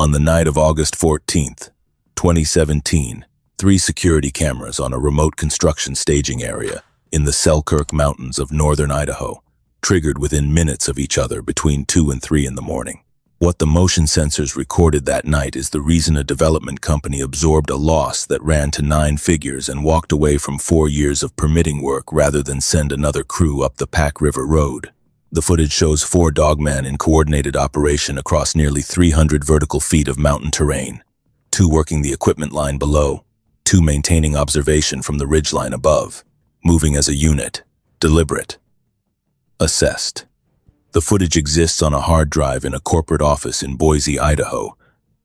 On the night of August 14th, 2017, 3 security cameras on a remote construction staging area in the Selkirks Mountains of northern Idaho triggered within minutes of each other between 2 and 3 in the morning. What the motion sensors recorded that night is the reason a development company absorbed a loss that ran to 9 figures and walked away from 4 years of permitting work rather than send another crew up the Pack River Road. The footage shows 4 dogmen in coordinated operation across nearly 300 vertical feet of mountain terrain, 2 working the equipment line below, 2 maintaining observation from the ridgeline above, moving as a unit, deliberate, assessed. The footage exists on a hard drive in a corporate office in Boise, Idaho,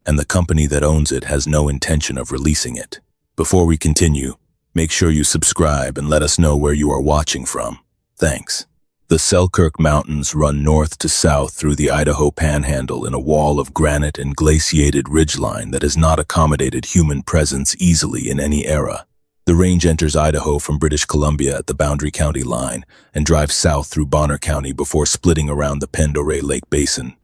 and the company that owns it has no intention of releasing it. Before we continue, make sure you subscribe and let us know where you are watching from. Thanks. The Selkirks Mountains run north to south through the Idaho Panhandle in a wall of granite and glaciated ridgeline that has not accommodated human presence easily in any era. The range enters Idaho from British Columbia at the Boundary County line and drives south through Bonner County before splitting around the Pend Oreille Lake Basin.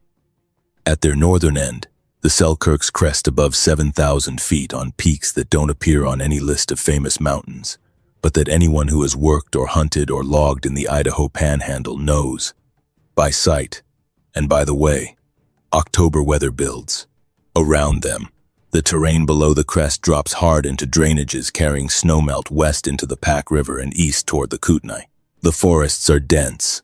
At their northern end, the Selkirks crest above 7,000 feet on peaks that don't appear on any list of famous mountains, but that anyone who has worked or hunted or logged in the Idaho Panhandle knows. By sight, and by the way, October weather builds. Around them, the terrain below the crest drops hard into drainages carrying snowmelt west into the Pack River and east toward the Kootenai. The forests are dense,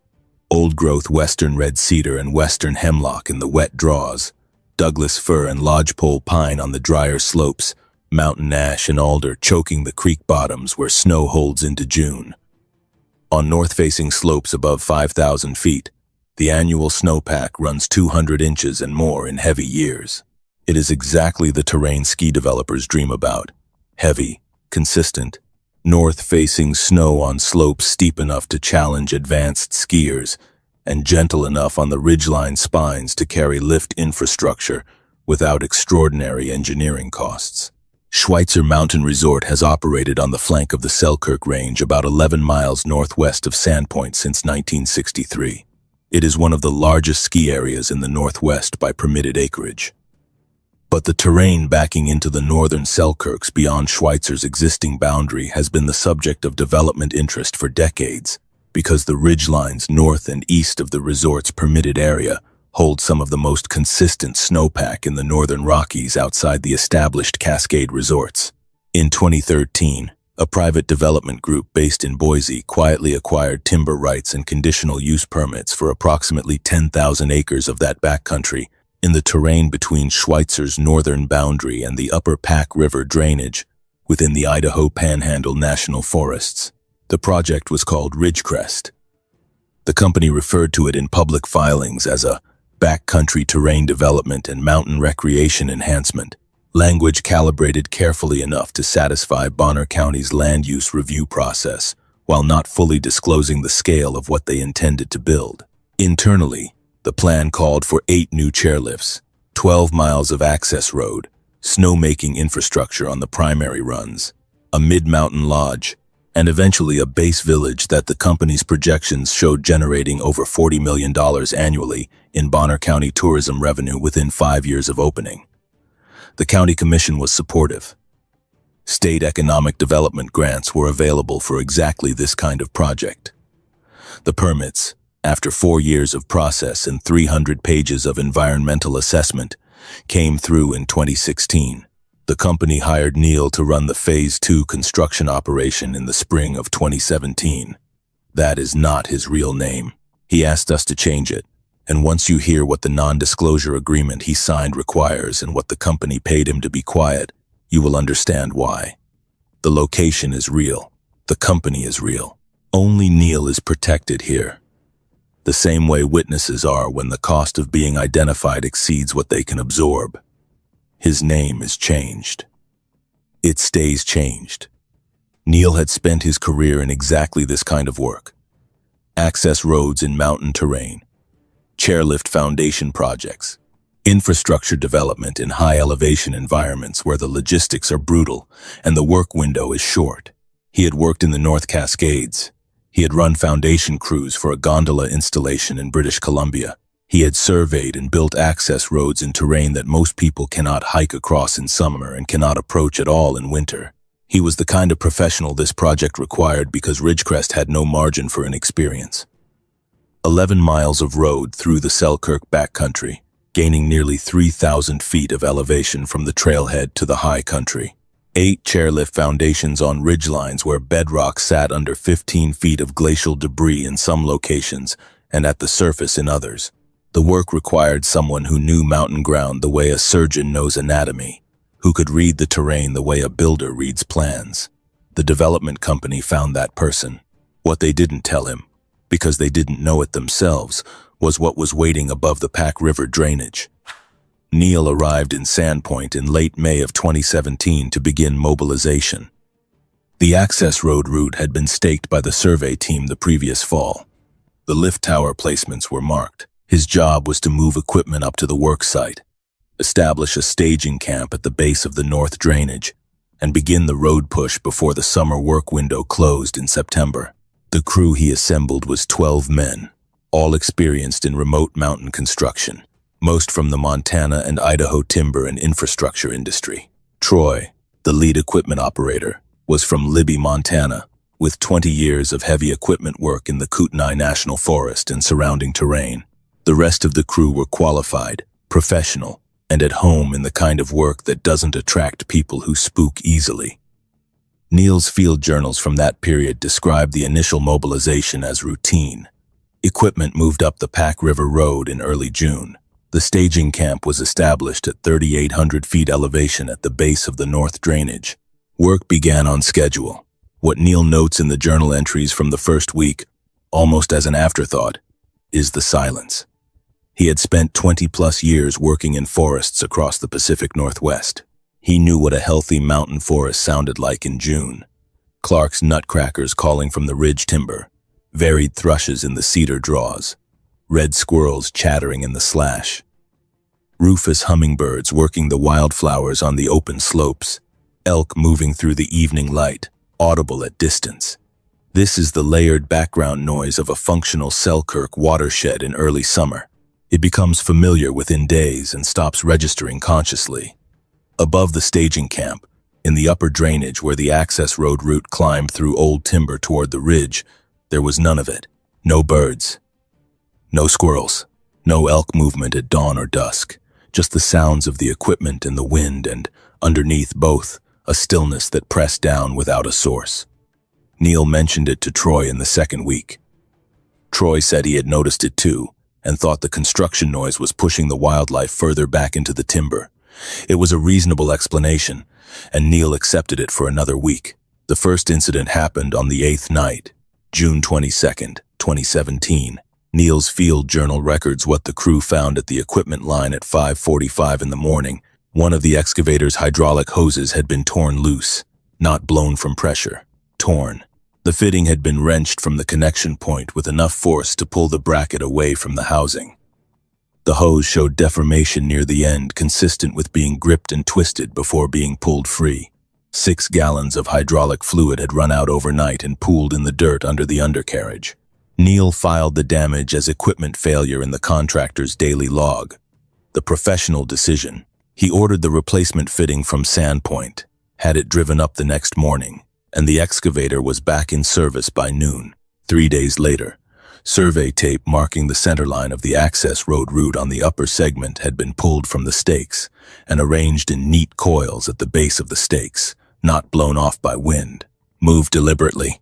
old-growth western red cedar and western hemlock in the wet draws, Douglas fir and lodgepole pine on the drier slopes, mountain ash and alder choking the creek bottoms where snow holds into June. On north-facing slopes above 5,000 feet, the annual snowpack runs 200 inches and more in heavy years. It is exactly the terrain ski developers dream about. Heavy, consistent, north-facing snow on slopes steep enough to challenge advanced skiers and gentle enough on the ridgeline spines to carry lift infrastructure without extraordinary engineering costs. Schweitzer Mountain Resort has operated on the flank of the Selkirk Range about 11 miles northwest of Sandpoint since 1963. It is one of the largest ski areas in the Northwest by permitted acreage. But the terrain backing into the northern Selkirks beyond Schweitzer's existing boundary has been the subject of development interest for decades, because the ridgelines north and east of the resort's permitted area hold some of the most consistent snowpack in the northern Rockies outside the established Cascade resorts. In 2013, a private development group based in Boise quietly acquired timber rights and conditional use permits for approximately 10,000 acres of that backcountry in the terrain between Schweitzer's northern boundary and the upper Pack River drainage within the Idaho Panhandle National Forests. The project was called Ridgerest. The company referred to it in public filings as a backcountry terrain development and mountain recreation enhancement, language calibrated carefully enough to satisfy Bonner County's land use review process, while not fully disclosing the scale of what they intended to build. Internally, the plan called for 8 new chairlifts, 12 miles of access road, snowmaking infrastructure on the primary runs, a mid-mountain lodge, and eventually a base village that the company's projections showed generating over $40 million annually in Bonner County tourism revenue within 5 years of opening. The county commission was supportive. State economic development grants were available for exactly this kind of project. The permits, after 4 years of process and 300 pages of environmental assessment, came through in 2016. The company hired Neil to run the Phase 2 construction operation in the spring of 2017. That is not his real name. He asked us to change it, and once you hear what the non-disclosure agreement he signed requires and what the company paid him to be quiet, you will understand why. The location is real. The company is real. Only Neil is protected here. The same way witnesses are when the cost of being identified exceeds what they can absorb. His name is changed. It stays changed. Neil had spent his career in exactly this kind of work. Access roads in mountain terrain, chairlift foundation projects, infrastructure development in high-elevation environments where the logistics are brutal and the work window is short. He had worked in the North Cascades. He had run foundation crews for a gondola installation in British Columbia. He had surveyed and built access roads in terrain that most people cannot hike across in summer and cannot approach at all in winter. He was the kind of professional this project required because Ridgerest had no margin for inexperience. 11 miles of road through the Selkirk backcountry, gaining nearly 3,000 feet of elevation from the trailhead to the high country. 8 chairlift foundations on ridgelines where bedrock sat under 15 feet of glacial debris in some locations and at the surface in others. The work required someone who knew mountain ground the way a surgeon knows anatomy, who could read the terrain the way a builder reads plans. The development company found that person. What they didn't tell him, because they didn't know it themselves, was what was waiting above the Pack River drainage. Neil arrived in Sandpoint in late May of 2017 to begin mobilization. The access road route had been staked by the survey team the previous fall. The lift tower placements were marked. His job was to move equipment up to the work site, establish a staging camp at the base of the north drainage, and begin the road push before the summer work window closed in September. The crew he assembled was 12 men, all experienced in remote mountain construction, most from the Montana and Idaho timber and infrastructure industry. Troy, the lead equipment operator, was from Libby, Montana, with 20 years of heavy equipment work in the Kootenai National Forest and surrounding terrain. The rest of the crew were qualified, professional, and at home in the kind of work that doesn't attract people who spook easily. Neil's field journals from that period described the initial mobilization as routine. Equipment moved up the Pack River Road in early June. The staging camp was established at 3,800 feet elevation at the base of the north drainage. Work began on schedule. What Neil notes in the journal entries from the first week, almost as an afterthought, is the silence. He had spent 20-plus years working in forests across the Pacific Northwest. He knew what a healthy mountain forest sounded like in June. Clark's nutcrackers calling from the ridge timber, varied thrushes in the cedar draws, red squirrels chattering in the slash, rufous hummingbirds working the wildflowers on the open slopes, elk moving through the evening light, audible at distance. This is the layered background noise of a functional Selkirk watershed in early summer. It becomes familiar within days and stops registering consciously. Above the staging camp, in the upper drainage where the access road route climbed through old timber toward the ridge, there was none of it. No birds, no squirrels, no elk movement at dawn or dusk, just the sounds of the equipment and the wind, and, underneath both, a stillness that pressed down without a source. Neil mentioned it to Troy in the second week. Troy said he had noticed it too, and thought the construction noise was pushing the wildlife further back into the timber. It was a reasonable explanation, and Neil accepted it for another week. The first incident happened on the 8th night, June 22nd, 2017. Neil's field journal records what the crew found at the equipment line at 5:45 in the morning. One of the excavator's hydraulic hoses had been torn loose, not blown from pressure, torn. The fitting had been wrenched from the connection point with enough force to pull the bracket away from the housing. The hose showed deformation near the end, consistent with being gripped and twisted before being pulled free. 6 gallons of hydraulic fluid had run out overnight and pooled in the dirt under the undercarriage. Neil filed the damage as equipment failure in the contractor's daily log. The professional decision. He ordered the replacement fitting from Sandpoint, had it driven up the next morning, and the excavator was back in service by noon. 3 days later, survey tape marking the centerline of the access road route on the upper segment had been pulled from the stakes and arranged in neat coils at the base of the stakes, not blown off by wind, moved deliberately.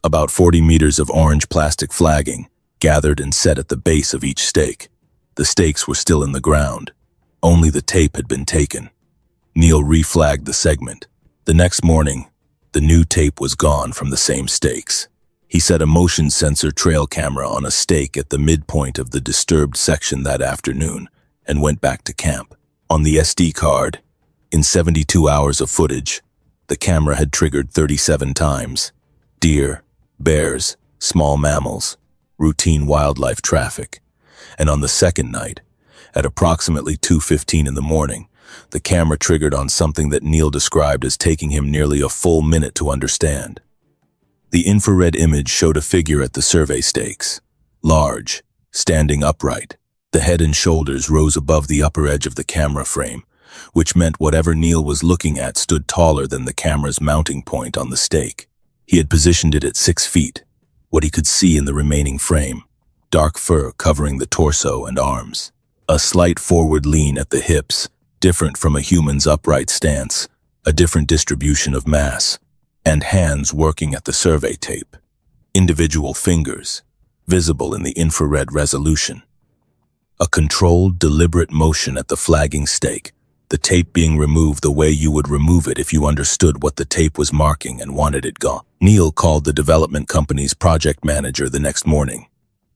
About 40 meters of orange plastic flagging gathered and set at the base of each stake. The stakes were still in the ground. Only the tape had been taken. Neil reflagged the segment. The next morning, the new tape was gone from the same stakes. He set a motion sensor trail camera on a stake at the midpoint of the disturbed section that afternoon and went back to camp. On the SD card, in 72 hours of footage, the camera had triggered 37 times. Deer, bears, small mammals, routine wildlife traffic. And on the second night, at approximately 2:15 in the morning, the camera triggered on something that Neil described as taking him nearly a full minute to understand. The infrared image showed a figure at the survey stakes, large, standing upright, The head and shoulders rose above the upper edge of the camera frame, which meant whatever Neil was looking at stood taller than the camera's mounting point on the stake. He had positioned it at 6 feet, what he could see in the remaining frame, dark fur covering the torso and arms. A slight forward lean at the hips, different from a human's upright stance, a different distribution of mass, and hands working at the survey tape. Individual fingers, visible in the infrared resolution. A controlled, deliberate motion at the flagging stake, the tape being removed the way you would remove it if you understood what the tape was marking and wanted it gone. Neil called the development company's project manager the next morning.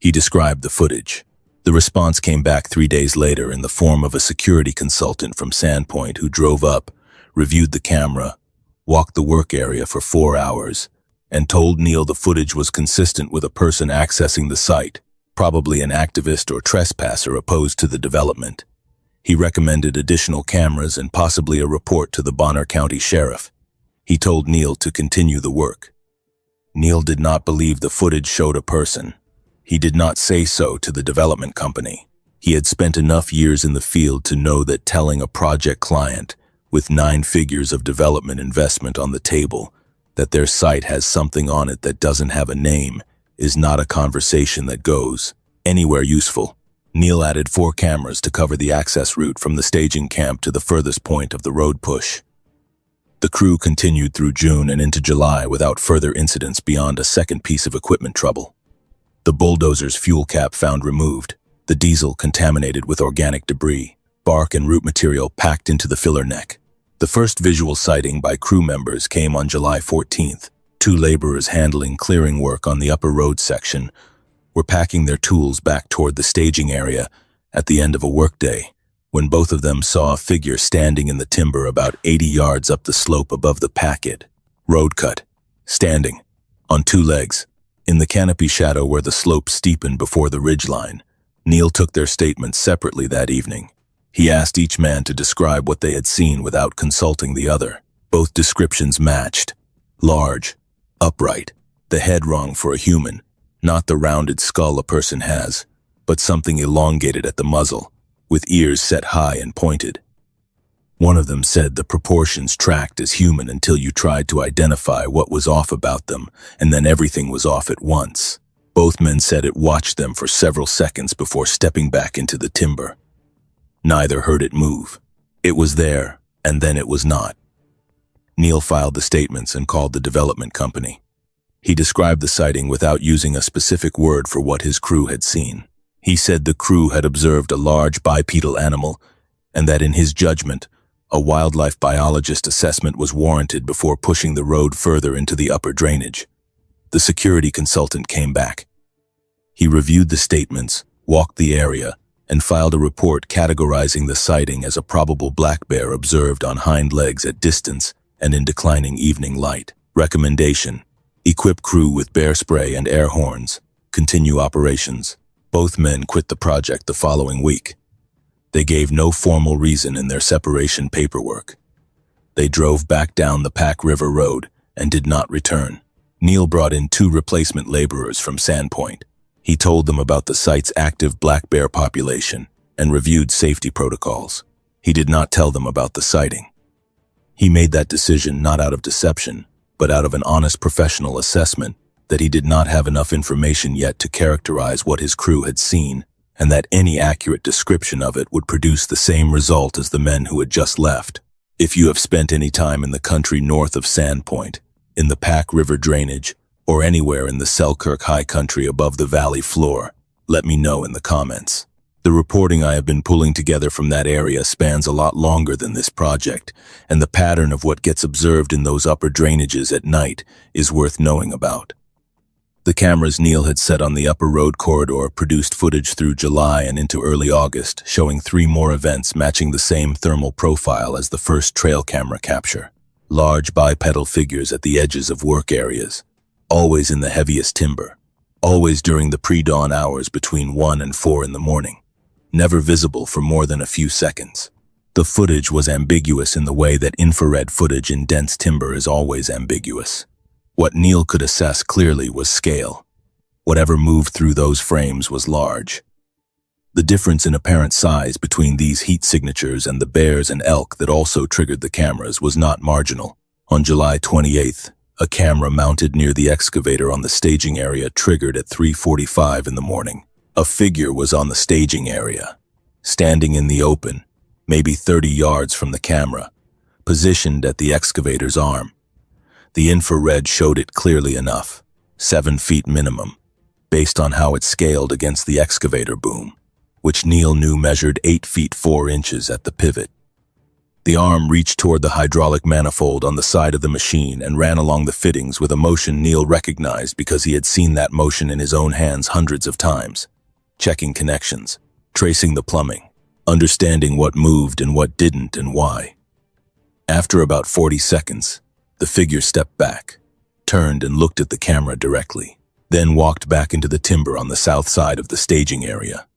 He described the footage. The response came back 3 days later in the form of a security consultant from Sandpoint who drove up, reviewed the camera, walked the work area for 4 hours, and told Neil the footage was consistent with a person accessing the site, probably an activist or trespasser opposed to the development. He recommended additional cameras and possibly a report to the Bonner County Sheriff. He told Neil to continue the work. Neil did not believe the footage showed a person. He did not say so to the development company. He had spent enough years in the field to know that telling a project client, with 9 figures of development investment on the table, that their site has something on it that doesn't have a name, is not a conversation that goes anywhere useful. Neil added 4 cameras to cover the access route from the staging camp to the furthest point of the road push. The crew continued through June and into July without further incidents beyond a second piece of equipment trouble. The bulldozer's fuel cap found removed, the diesel contaminated with organic debris, bark and root material packed into the filler neck. The first visual sighting by crew members came on July 14th. 2 laborers handling clearing work on the upper road section were packing their tools back toward the staging area at the end of a workday when both of them saw a figure standing in the timber about 80 yards up the slope above the packet. Road cut, standing, on 2 legs, in the canopy shadow where the slope steepened before the ridgeline. Neil took their statements separately that evening. He asked each man to describe what they had seen without consulting the other. Both descriptions matched. Large, upright, the head wrong for a human, not the rounded skull a person has, but something elongated at the muzzle, with ears set high and pointed. One of them said the proportions tracked as human until you tried to identify what was off about them, and then everything was off at once. Both men said it watched them for several seconds before stepping back into the timber. Neither heard it move. It was there, and then it was not. Neil filed the statements and called the development company. He described the sighting without using a specific word for what his crew had seen. He said the crew had observed a large bipedal animal, and that in his judgment, a wildlife biologist assessment was warranted before pushing the road further into the upper drainage. The security consultant came back. He reviewed the statements, walked the area, and filed a report categorizing the sighting as a probable black bear observed on hind legs at distance and in declining evening light. Recommendation: equip crew with bear spray and air horns. Continue operations. Both men quit the project the following week. They gave no formal reason in their separation paperwork. They drove back down the Pack River Road and did not return. Neil brought in 2 replacement laborers from Sandpoint. He told them about the site's active black bear population and reviewed safety protocols. He did not tell them about the sighting. He made that decision not out of deception, but out of an honest professional assessment that he did not have enough information yet to characterize what his crew had seen, and that any accurate description of it would produce the same result as the men who had just left. If you have spent any time in the country north of Sandpoint, in the Pack River drainage, or anywhere in the Selkirk high country above the valley floor, let me know in the comments. The reporting I have been pulling together from that area spans a lot longer than this project, and the pattern of what gets observed in those upper drainages at night is worth knowing about. The cameras Neil had set on the upper road corridor produced footage through July and into early August, showing 3 more events matching the same thermal profile as the first trail camera capture. Large bipedal figures at the edges of work areas, always in the heaviest timber, always during the pre-dawn hours between 1 and 4 in the morning, never visible for more than a few seconds. The footage was ambiguous in the way that infrared footage in dense timber is always ambiguous. What Neil could assess clearly was scale. Whatever moved through those frames was large. The difference in apparent size between these heat signatures and the bears and elk that also triggered the cameras was not marginal. On July 28th, a camera mounted near the excavator on the staging area triggered at 3:45 in the morning. A figure was on the staging area, standing in the open, maybe 30 yards from the camera, positioned at the excavator's arm. The infrared showed it clearly enough, 7 feet minimum, based on how it scaled against the excavator boom, which Neil knew measured 8 feet 4 inches at the pivot. The arm reached toward the hydraulic manifold on the side of the machine and ran along the fittings with a motion Neil recognized because he had seen that motion in his own hands hundreds of times, checking connections, tracing the plumbing, understanding what moved and what didn't and why. After about 40 seconds, the figure stepped back, turned and looked at the camera directly, then walked back into the timber on the south side of the staging area.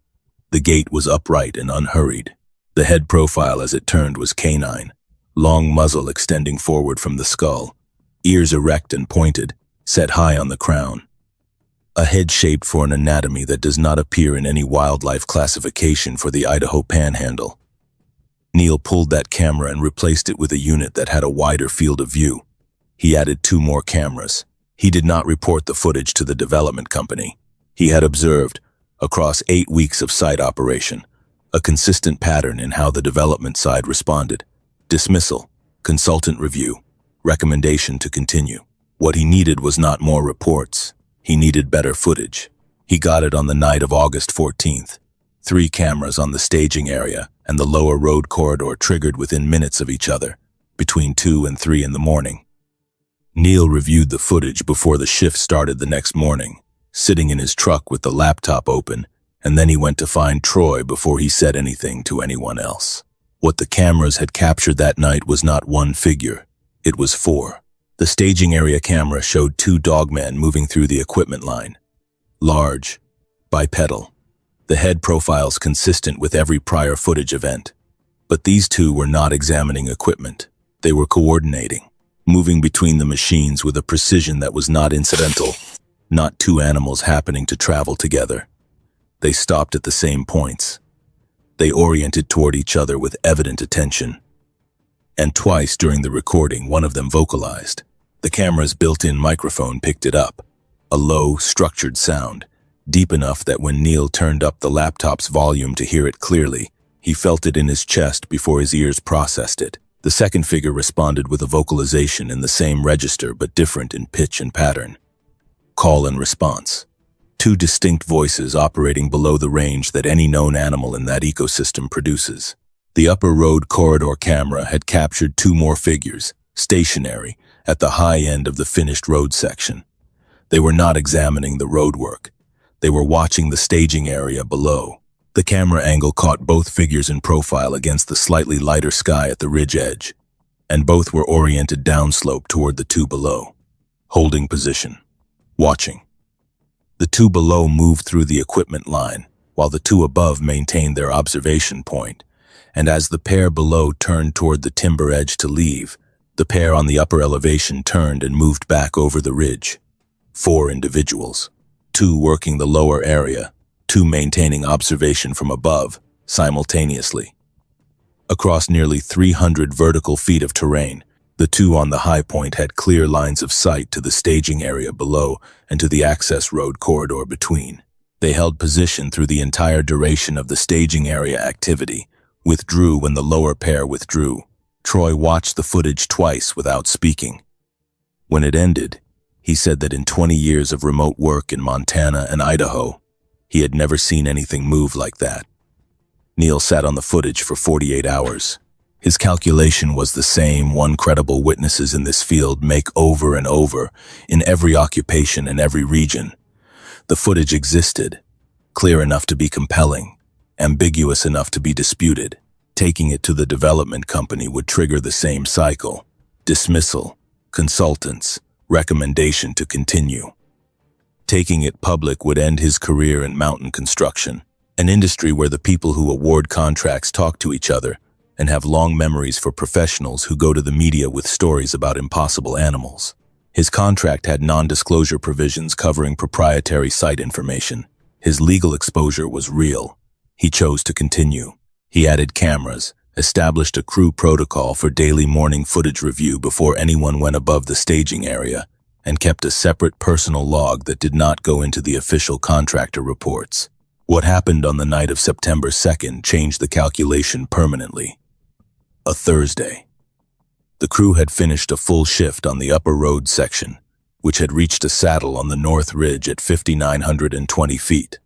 The gait was upright and unhurried. The head profile as it turned was canine, long muzzle extending forward from the skull, ears erect and pointed, set high on the crown. A head shaped for an anatomy that does not appear in any wildlife classification for the Idaho Panhandle. Neil pulled that camera and replaced it with a unit that had a wider field of view. He added 2 more cameras. He did not report the footage to the development company. He had observed, across 8 weeks of site operation, a consistent pattern in how the development side responded. Dismissal, consultant review, recommendation to continue. What he needed was not more reports. He needed better footage. He got it on the night of August 14th. 3 cameras on the staging area and the lower road corridor triggered within minutes of each other, between 2 and 3 in the morning. Neil reviewed the footage before the shift started the next morning, sitting in his truck with the laptop open, and then he went to find Troy before he said anything to anyone else. What the cameras had captured that night was not one figure, it was 4. The staging area camera showed 2 dogmen moving through the equipment line. Large, bipedal, the head profiles consistent with every prior footage event. But these 2 were not examining equipment. They were coordinating, moving between the machines with a precision that was not incidental, not 2 animals happening to travel together. They stopped at the same points. They oriented toward each other with evident attention. And twice during the recording, one of them vocalized. The camera's built-in microphone picked it up, a low, structured sound, deep enough that when Neil turned up the laptop's volume to hear it clearly, he felt it in his chest before his ears processed it. The second figure responded with a vocalization in the same register but different in pitch and pattern. Call and response. 2 distinct voices operating below the range that any known animal in that ecosystem produces. The upper road corridor camera had captured 2 more figures, stationary, at the high end of the finished road section. They were not examining the roadwork. They were watching the staging area below. The camera angle caught both figures in profile against the slightly lighter sky at the ridge edge, and both were oriented downslope toward the 2 below, holding position, watching. The 2 below moved through the equipment line, while the 2 above maintained their observation point, and as the pair below turned toward the timber edge to leave, the pair on the upper elevation turned and moved back over the ridge. 4 individuals, 2 working the lower area, 2 maintaining observation from above, simultaneously. Across nearly 300 vertical feet of terrain, the 2 on the high point had clear lines of sight to the staging area below and to the access road corridor between. They held position through the entire duration of the staging area activity, withdrew when the lower pair withdrew. Troy watched the footage twice without speaking. When it ended, he said that in 20 years of remote work in Montana and Idaho, he had never seen anything move like that. Neil sat on the footage for 48 hours. His calculation was the same one credible witnesses in this field make over and over in every occupation and every region. The footage existed, clear enough to be compelling, ambiguous enough to be disputed. Taking it to the development company would trigger the same cycle. Dismissal, consultants, recommendation to continue. Taking it public would end his career in mountain construction, an industry where the people who award contracts talk to each other and have long memories for professionals who go to the media with stories about impossible animals. His contract had non-disclosure provisions covering proprietary site information. His legal exposure was real. He chose to continue. He added cameras, established a crew protocol for daily morning footage review before anyone went above the staging area, and kept a separate personal log that did not go into the official contractor reports. What happened on the night of September 2nd changed the calculation permanently. A Thursday. The crew had finished a full shift on the upper road section, which had reached a saddle on the north ridge at 5,920 feet.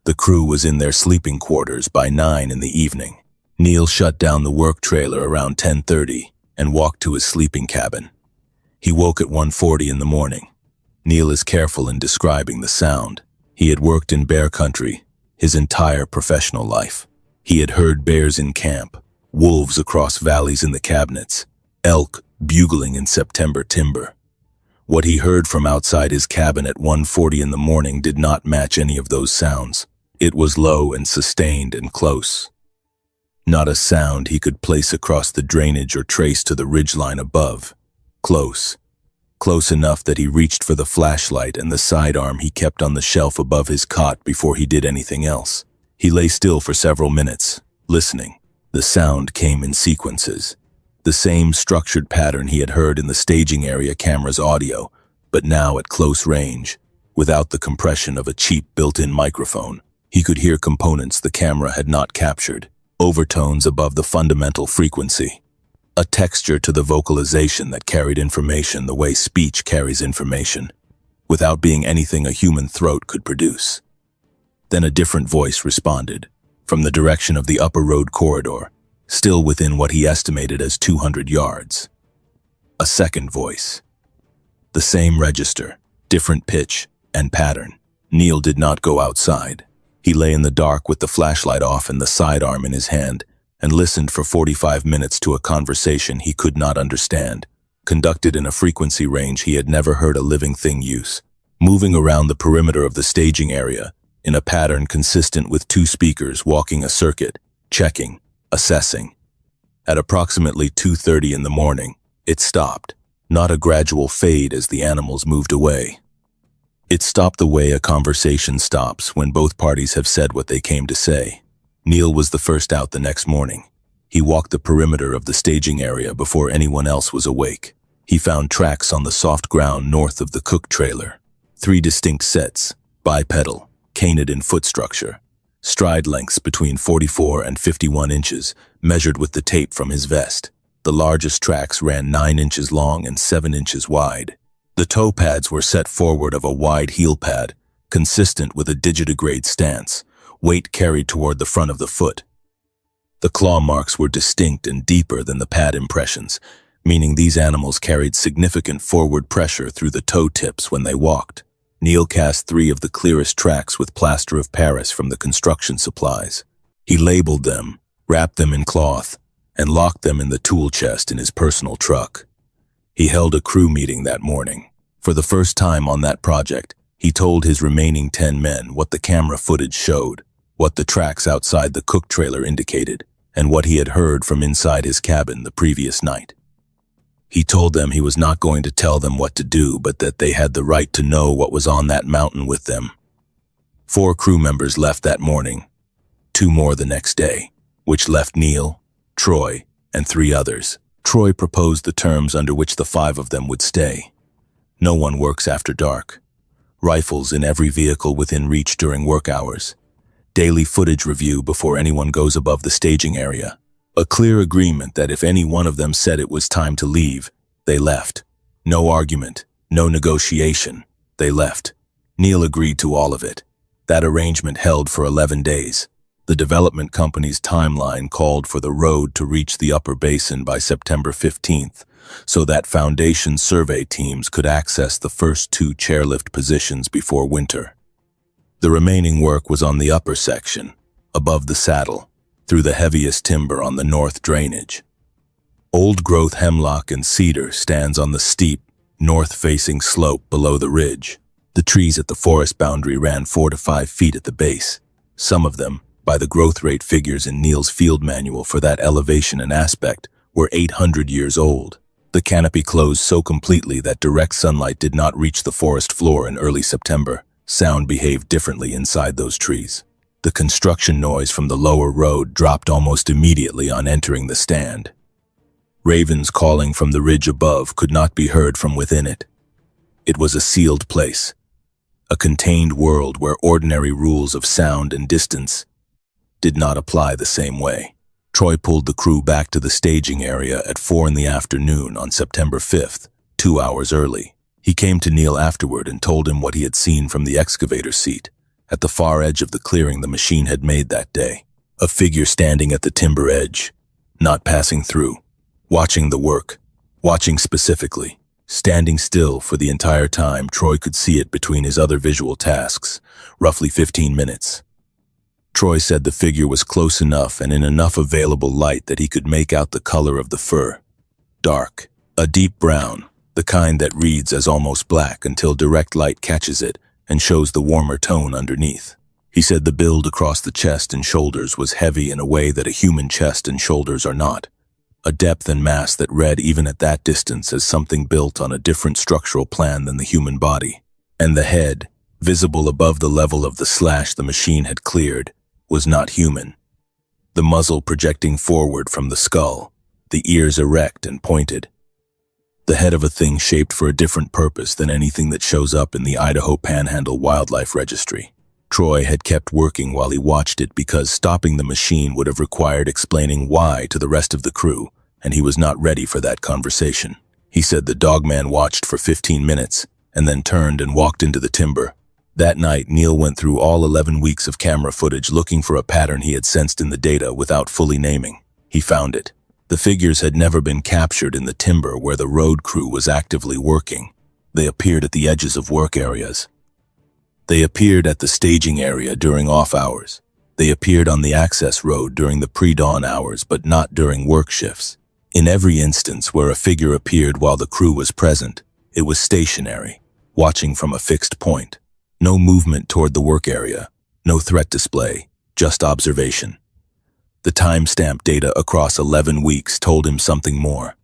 The crew was in their sleeping quarters by 9 in the evening. Neil shut down the work trailer around 10:30 and walked to his sleeping cabin. He woke at 1:40 in the morning. Neil is careful in describing the sound. He had worked in bear country his entire professional life. He had heard bears in camp, wolves across valleys in the cabinets, elk bugling in September timber. What he heard from outside his cabin at 1:40 in the morning did not match any of those sounds. It was low and sustained and close. Not a sound he could place across the drainage or trace to the ridgeline above. Close. Close enough that he reached for the flashlight and the sidearm he kept on the shelf above his cot before he did anything else. He lay still for several minutes, listening. The sound came in sequences. The same structured pattern he had heard in the staging area camera's audio, but now at close range, without the compression of a cheap built-in microphone. He could hear components the camera had not captured, overtones above the fundamental frequency, a texture to the vocalization that carried information the way speech carries information, without being anything a human throat could produce. Then a different voice responded, from the direction of the upper road corridor, still within what he estimated as 200 yards. A second voice. The same register, different pitch and pattern. Neil did not go outside. He lay in the dark with the flashlight off and the sidearm in his hand, and listened for 45 minutes to a conversation he could not understand, conducted in a frequency range he had never heard a living thing use, moving around the perimeter of the staging area, in a pattern consistent with two speakers walking a circuit, checking, assessing. At approximately 2:30 in the morning, it stopped, not a gradual fade as the animals moved away. It stopped the way a conversation stops when both parties have said what they came to say. Neil was the first out the next morning. He walked the perimeter of the staging area before anyone else was awake. He found tracks on the soft ground north of the cook trailer. 3 distinct sets, bipedal, canid in foot structure. Stride lengths between 44 and 51 inches, measured with the tape from his vest. The largest tracks ran 9 inches long and 7 inches wide. The toe pads were set forward of a wide heel pad, consistent with a digitigrade stance, weight carried toward the front of the foot. The claw marks were distinct and deeper than the pad impressions, meaning these animals carried significant forward pressure through the toe tips when they walked. Neil cast 3 of the clearest tracks with plaster of Paris from the construction supplies. He labeled them, wrapped them in cloth, and locked them in the tool chest in his personal truck. He held a crew meeting that morning. For the first time on that project, he told his remaining 10 men what the camera footage showed, what the tracks outside the cook trailer indicated, and what he had heard from inside his cabin the previous night. He told them he was not going to tell them what to do, but that they had the right to know what was on that mountain with them. 4 crew members left that morning, 2 more the next day, which left Neil, Troy, and 3 others. Troy proposed the terms under which the 5 of them would stay. No one works after dark. Rifles in every vehicle within reach during work hours. Daily footage review before anyone goes above the staging area. A clear agreement that if any one of them said it was time to leave, they left. No argument, no negotiation. They left. Neil agreed to all of it. That arrangement held for 11 days. The development company's timeline called for the road to reach the upper basin by September 15th, so that foundation survey teams could access the first 2 chairlift positions before winter. The remaining work was on the upper section, above the saddle, through the heaviest timber on the north drainage. Old-growth hemlock and cedar stands on the steep, north-facing slope below the ridge. The trees at the forest boundary ran 4 to 5 feet at the base, some of them, by the growth rate figures in Neil's field manual for that elevation and aspect, were 800 years old. The canopy closed so completely that direct sunlight did not reach the forest floor in early September. Sound behaved differently inside those trees. The construction noise from the lower road dropped almost immediately on entering the stand. Ravens calling from the ridge above could not be heard from within it. It was a sealed place, a contained world where ordinary rules of sound and distance did not apply the same way. Troy pulled the crew back to the staging area at 4 in the afternoon on September 5th, 2 hours early. He came to Neil afterward and told him what he had seen from the excavator seat. At the far edge of the clearing the machine had made that day. A figure standing at the timber edge, not passing through, watching the work, watching specifically, standing still for the entire time. Troy could see it between his other visual tasks, roughly 15 minutes. Troy said the figure was close enough and in enough available light that he could make out the color of the fur. Dark, a deep brown, the kind that reads as almost black until direct light catches it and shows the warmer tone underneath. He said the build across the chest and shoulders was heavy in a way that a human chest and shoulders are not. A depth and mass that read even at that distance as something built on a different structural plan than the human body. And the head, visible above the level of the slash the machine had cleared, was not human. The muzzle projecting forward from the skull, the ears erect and pointed. The head of a thing shaped for a different purpose than anything that shows up in the Idaho Panhandle Wildlife Registry. Troy had kept working while he watched it because stopping the machine would have required explaining why to the rest of the crew, and he was not ready for that conversation. He said the dogman watched for 15 minutes and then turned and walked into the timber. That night, Neil went through all 11 weeks of camera footage looking for a pattern he had sensed in the data without fully naming. He found it. The figures had never been captured in the timber where the road crew was actively working. They appeared at the edges of work areas. They appeared at the staging area during off hours. They appeared on the access road during the pre-dawn hours, but not during work shifts. In every instance where a figure appeared while the crew was present, it was stationary, watching from a fixed point. No movement toward the work area, no threat display, just observation. The timestamp data across 11 weeks told him something more.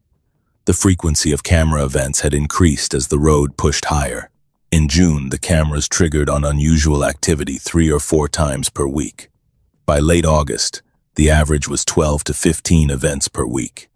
The frequency of camera events had increased as the road pushed higher. In June, the cameras triggered on unusual activity 3 or 4 times per week. By late August, the average was 12 to 15 events per week.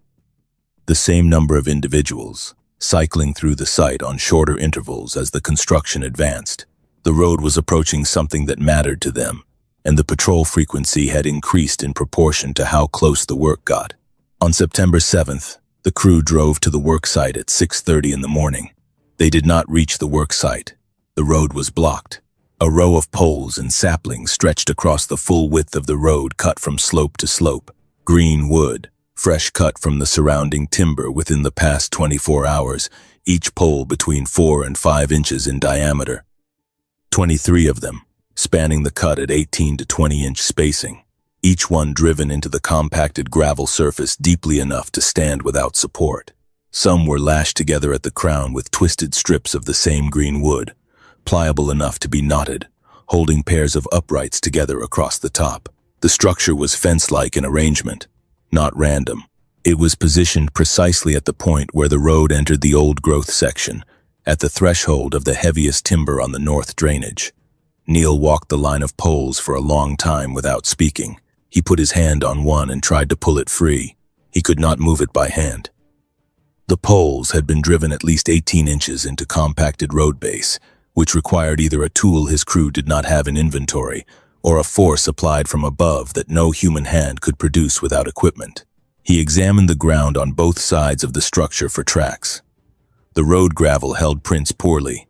The same number of individuals, cycling through the site on shorter intervals as the construction advanced. The road was approaching something that mattered to them, and the patrol frequency had increased in proportion to how close the work got. On September 7th, the crew drove to the work site at 6:30 in the morning. They did not reach the work site. The road was blocked. A row of poles and saplings stretched across the full width of the road cut from slope to slope. Green wood, fresh cut from the surrounding timber within the past 24 hours, each pole between 4 and 5 inches in diameter. 23 of them, spanning the cut at 18 to 20-inch spacing, each one driven into the compacted gravel surface deeply enough to stand without support. Some were lashed together at the crown with twisted strips of the same green wood, pliable enough to be knotted, holding pairs of uprights together across the top. The structure was fence-like in arrangement, not random. It was positioned precisely at the point where the road entered the old-growth section, at the threshold of the heaviest timber on the north drainage. Neil walked the line of poles for a long time without speaking. He put his hand on one and tried to pull it free. He could not move it by hand. The poles had been driven at least 18 inches into compacted road base, which required either a tool his crew did not have in inventory, or a force applied from above that no human hand could produce without equipment. He examined the ground on both sides of the structure for tracks. The road gravel held prints poorly,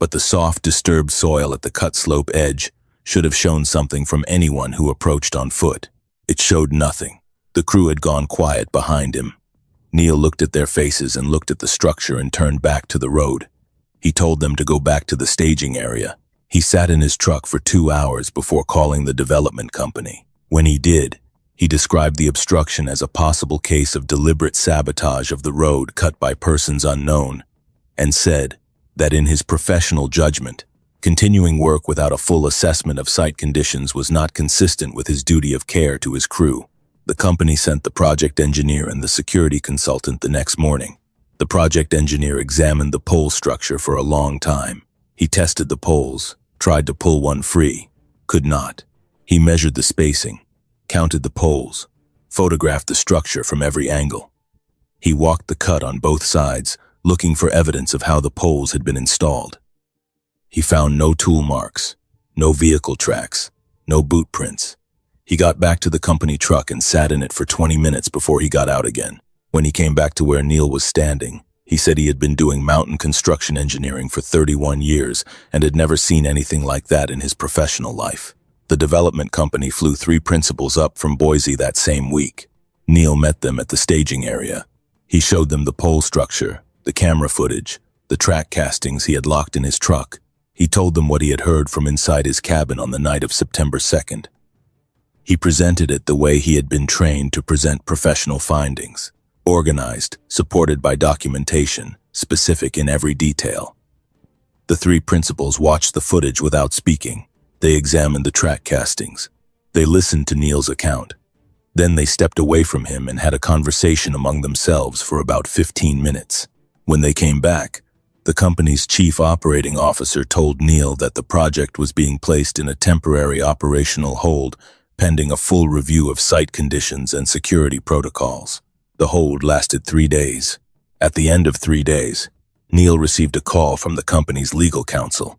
but the soft, disturbed soil at the cut slope edge should have shown something from anyone who approached on foot. It showed nothing. The crew had gone quiet behind him. Neil looked at their faces and looked at the structure and turned back to the road. He told them to go back to the staging area. He sat in his truck for 2 hours before calling the development company. When he did, he described the obstruction as a possible case of deliberate sabotage of the road cut by persons unknown, and said that in his professional judgment, continuing work without a full assessment of site conditions was not consistent with his duty of care to his crew. The company sent the project engineer and the security consultant the next morning. The project engineer examined the pole structure for a long time. He tested the poles, tried to pull one free, could not. He measured the spacing, counted the poles, photographed the structure from every angle. He walked the cut on both sides, looking for evidence of how the poles had been installed. He found no tool marks, no vehicle tracks, no boot prints. He got back to the company truck and sat in it for 20 minutes before he got out again. When he came back to where Neil was standing, he said he had been doing mountain construction engineering for 31 years and had never seen anything like that in his professional life. The development company flew 3 principals up from Boise that same week. Neil met them at the staging area. He showed them the pole structure, the camera footage, the track castings he had locked in his truck. He told them what he had heard from inside his cabin on the night of September 2nd. He presented it the way he had been trained to present professional findings, organized, supported by documentation, specific in every detail. The 3 principals watched the footage without speaking. They examined the track castings. They listened to Neil's account. Then they stepped away from him and had a conversation among themselves for about 15 minutes. When they came back, the company's chief operating officer told Neil that the project was being placed in a temporary operational hold pending a full review of site conditions and security protocols. The hold lasted 3 days. At the end of 3 days, Neil received a call from the company's legal counsel.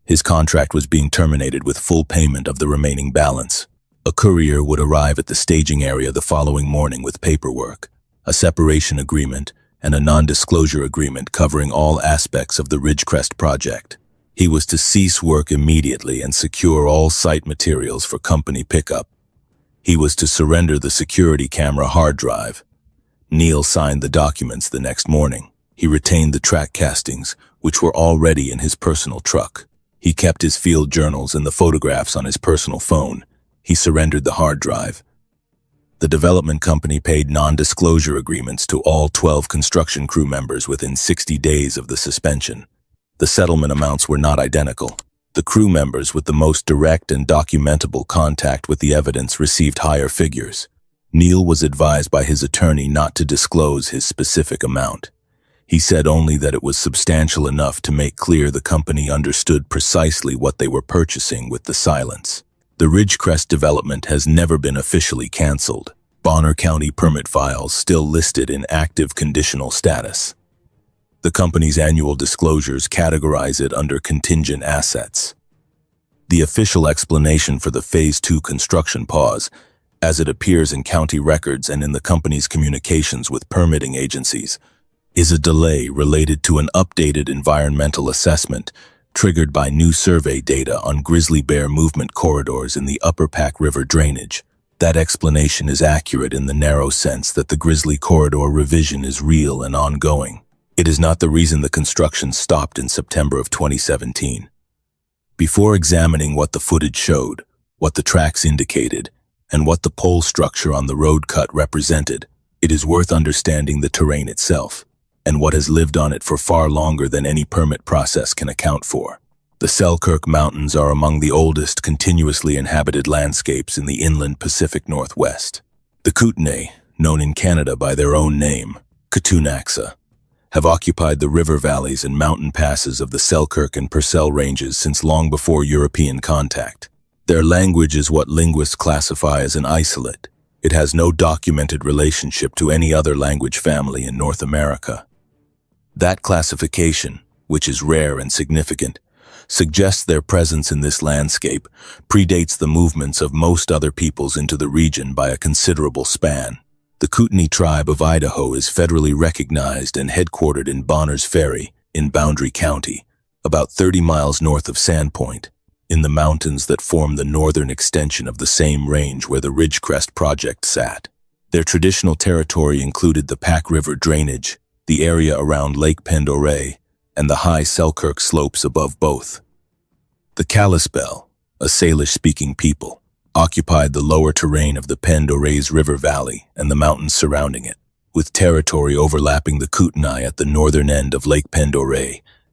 His contract was being terminated with full payment of the remaining balance. A courier would arrive at the staging area the following morning with paperwork, a separation agreement, and a non-disclosure agreement covering all aspects of the Ridgerest project. He was to cease work immediately and secure all site materials for company pickup. He was to surrender the security camera hard drive. Neil signed the documents the next morning. He retained the track castings, which were already in his personal truck. He kept his field journals and the photographs on his personal phone. He surrendered the hard drive. The development company paid non-disclosure agreements to all 12 construction crew members within 60 days of the suspension. The settlement amounts were not identical. The crew members with the most direct and documentable contact with the evidence received higher figures. Neil was advised by his attorney not to disclose his specific amount. He said only that it was substantial enough to make clear the company understood precisely what they were purchasing with the silence. The Ridgerest development has never been officially canceled. Bonner County permit files still listed in active conditional status. The company's annual disclosures categorize it under contingent assets. The official explanation for the Phase 2 construction pause, as it appears in county records and in the company's communications with permitting agencies, is a delay related to an updated environmental assessment triggered by new survey data on grizzly bear movement corridors in the Upper Pack River drainage. That explanation is accurate in the narrow sense that the grizzly corridor revision is real and ongoing. It is not the reason the construction stopped in September of 2017. Before examining what the footage showed, what the tracks indicated, and what the pole structure on the road cut represented, it is worth understanding the terrain itself, and what has lived on it for far longer than any permit process can account for. The Selkirks Mountains are among the oldest continuously inhabited landscapes in the inland Pacific Northwest. The Kootenay, known in Canada by their own name, Ktunaxa, have occupied the river valleys and mountain passes of the Selkirk and Purcell ranges since long before European contact. Their language is what linguists classify as an isolate. It has no documented relationship to any other language family in North America. That classification, which is rare and significant, suggests their presence in this landscape predates the movements of most other peoples into the region by a considerable span. The Kootenai tribe of Idaho is federally recognized and headquartered in Bonner's Ferry in Boundary County, about 30 miles north of Sandpoint, in the mountains that form the northern extension of the same range where the Ridgerest project sat. Their traditional territory included the Pack River drainage, the area around Lake Pend and the high Selkirk slopes above both. The Kalispel, a Salish-speaking people, occupied the lower terrain of the Pend River Valley and the mountains surrounding it, with territory overlapping the Kootenai at the northern end of Lake Pend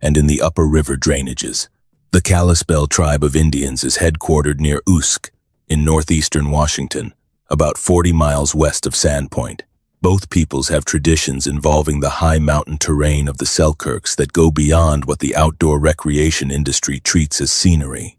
and in the upper river drainages. The Kalispel tribe of Indians is headquartered near Usk, in northeastern Washington, about 40 miles west of Sandpoint. Both peoples have traditions involving the high mountain terrain of the Selkirks that go beyond what the outdoor recreation industry treats as scenery.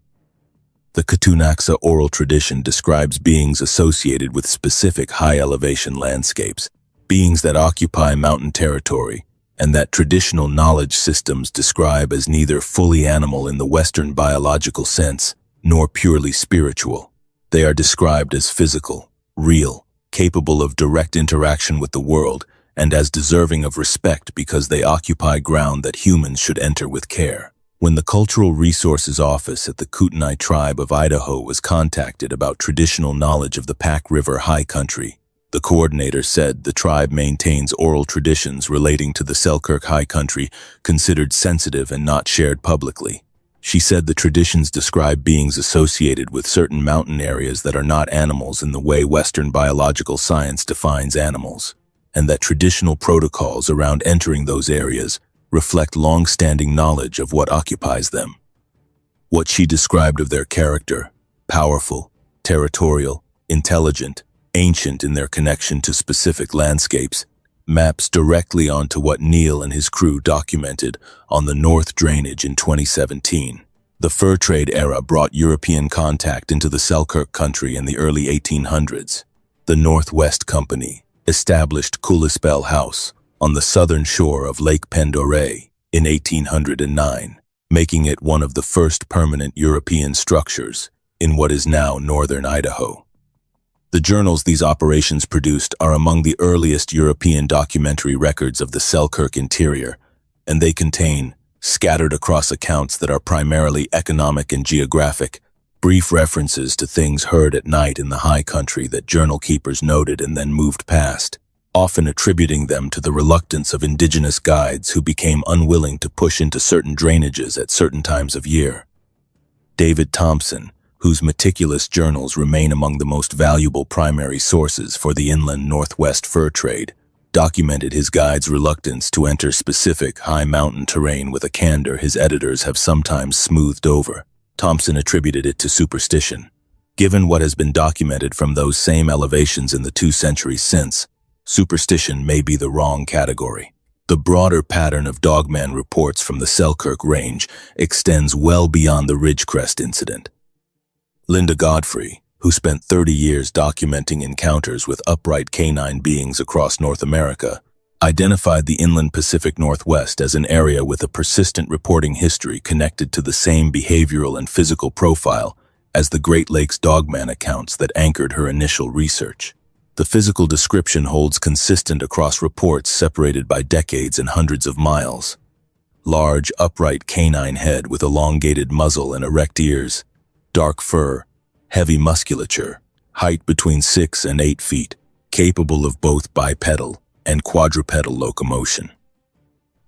The Katunaxa oral tradition describes beings associated with specific high-elevation landscapes, beings that occupy mountain territory, and that traditional knowledge systems describe as neither fully animal in the Western biological sense, nor purely spiritual. They are described as physical, real, capable of direct interaction with the world, and as deserving of respect because they occupy ground that humans should enter with care. When the Cultural Resources Office at the Kootenai Tribe of Idaho was contacted about traditional knowledge of the Pack River High Country, the coordinator said the tribe maintains oral traditions relating to the Selkirk High Country considered sensitive and not shared publicly. She said the traditions describe beings associated with certain mountain areas that are not animals in the way Western biological science defines animals, and that traditional protocols around entering those areas reflect long-standing knowledge of what occupies them. What she described of their character, powerful, territorial, intelligent, ancient in their connection to specific landscapes, maps directly onto what Neil and his crew documented on the North Drainage in 2017. The fur trade era brought European contact into the Selkirk country in the early 1800s. The Northwest Company established Kalispell House on the southern shore of Lake Pendore in 1809, making it one of the first permanent European structures in what is now northern Idaho. The journals these operations produced are among the earliest European documentary records of the Selkirk interior, and they contain, scattered across accounts that are primarily economic and geographic, brief references to things heard at night in the high country that journal keepers noted and then moved past, often attributing them to the reluctance of indigenous guides who became unwilling to push into certain drainages at certain times of year. David Thompson, whose meticulous journals remain among the most valuable primary sources for the inland Northwest fur trade, documented his guide's reluctance to enter specific high mountain terrain with a candor his editors have sometimes smoothed over. Thompson attributed it to superstition. Given what has been documented from those same elevations in the 2 centuries since, superstition may be the wrong category. The broader pattern of dogman reports from the Selkirk Range extends well beyond the Ridgerest incident. Linda Godfrey, who spent 30 years documenting encounters with upright canine beings across North America, identified the inland Pacific Northwest as an area with a persistent reporting history connected to the same behavioral and physical profile as the Great Lakes dogman accounts that anchored her initial research. The physical description holds consistent across reports separated by decades and hundreds of miles. Large, upright canine head with elongated muzzle and erect ears, dark fur, heavy musculature, height between 6 and 8 feet, capable of both bipedal and quadrupedal locomotion.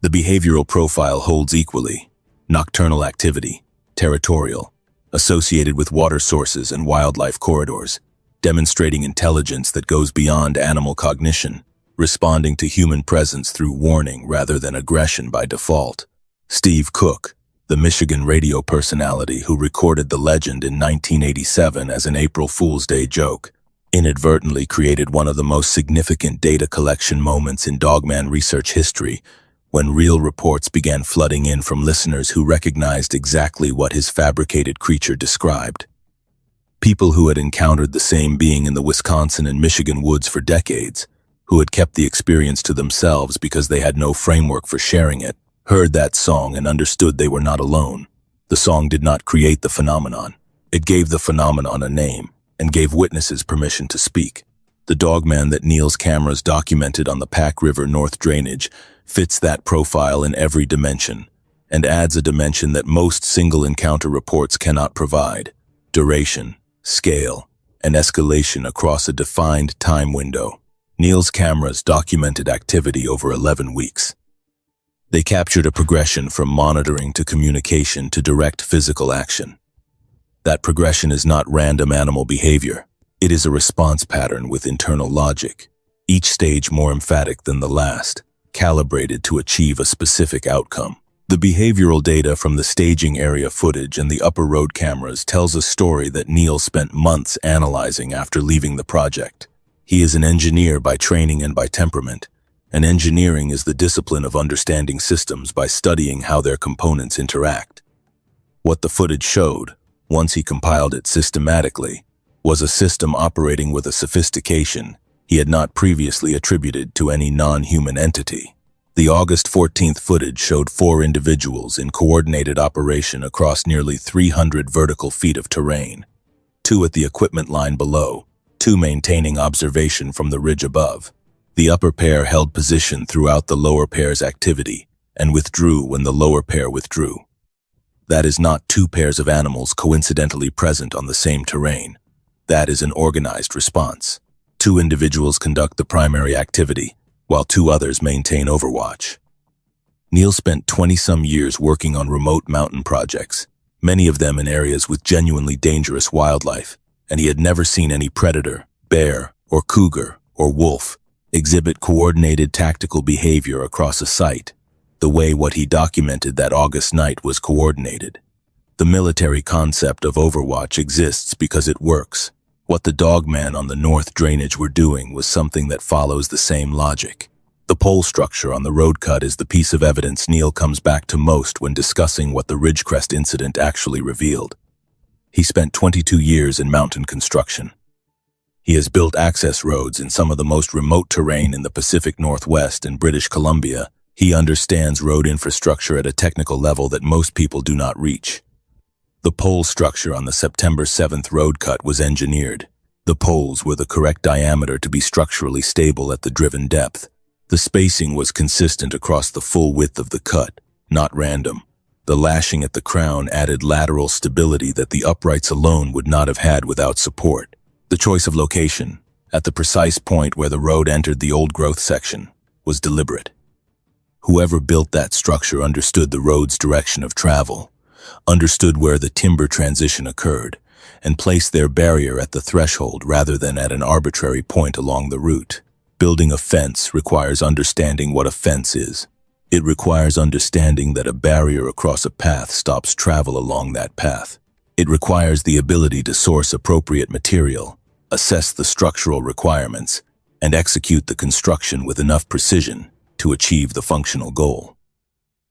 The behavioral profile holds equally: nocturnal activity, territorial, associated with water sources and wildlife corridors, demonstrating intelligence that goes beyond animal cognition, responding to human presence through warning rather than aggression by default. Steve Cook, the Michigan radio personality who recorded the legend in 1987 as an April Fool's Day joke, inadvertently created one of the most significant data collection moments in dogman research history when real reports began flooding in from listeners who recognized exactly what his fabricated creature described. People who had encountered the same being in the Wisconsin and Michigan woods for decades, who had kept the experience to themselves because they had no framework for sharing it, heard that song and understood they were not alone. The song did not create the phenomenon. It gave the phenomenon a name and gave witnesses permission to speak. The dogman that Neil's cameras documented on the Pack River North Drainage fits that profile in every dimension and adds a dimension that most single encounter reports cannot provide: duration, scale, and escalation across a defined time window. Neil's cameras documented activity over 11 weeks. They captured a progression from monitoring to communication to direct physical action. That progression is not random animal behavior. It is a response pattern with internal logic, each stage more emphatic than the last, calibrated to achieve a specific outcome. The behavioral data from the staging area footage and the upper road cameras tells a story that Neil spent months analyzing after leaving the project. He is an engineer by training and by temperament, and engineering is the discipline of understanding systems by studying how their components interact. What the footage showed once he compiled it systematically, was a system operating with a sophistication he had not previously attributed to any non-human entity. The August 14th footage showed 4 individuals in coordinated operation across nearly 300 vertical feet of terrain, 2 at the equipment line below, 2 maintaining observation from the ridge above. The upper pair held position throughout the lower pair's activity and withdrew when the lower pair withdrew. That is not 2 pairs of animals coincidentally present on the same terrain. That is an organized response. 2 individuals conduct the primary activity, while 2 others maintain overwatch. Neil spent 20-some years working on remote mountain projects, many of them in areas with genuinely dangerous wildlife, and he had never seen any predator, bear, or cougar, or wolf exhibit coordinated tactical behavior across a site, the way what he documented that August night was coordinated. The military concept of overwatch exists because it works. What the dogman on the north drainage were doing was something that follows the same logic. The pole structure on the road cut is the piece of evidence Neil comes back to most when discussing what the Ridgerest incident actually revealed. He spent 22 years in mountain construction. He has built access roads in some of the most remote terrain in the Pacific Northwest and British Columbia. He understands road infrastructure at a technical level that most people do not reach. The pole structure on the September 7th road cut was engineered. The poles were the correct diameter to be structurally stable at the driven depth. The spacing was consistent across the full width of the cut, not random. The lashing at the crown added lateral stability that the uprights alone would not have had without support. The choice of location, at the precise point where the road entered the old-growth section, was deliberate. Whoever built that structure understood the road's direction of travel, understood where the timber transition occurred, and placed their barrier at the threshold rather than at an arbitrary point along the route. Building a fence requires understanding what a fence is. It requires understanding that a barrier across a path stops travel along that path. It requires the ability to source appropriate material, assess the structural requirements, and execute the construction with enough precision to achieve the functional goal.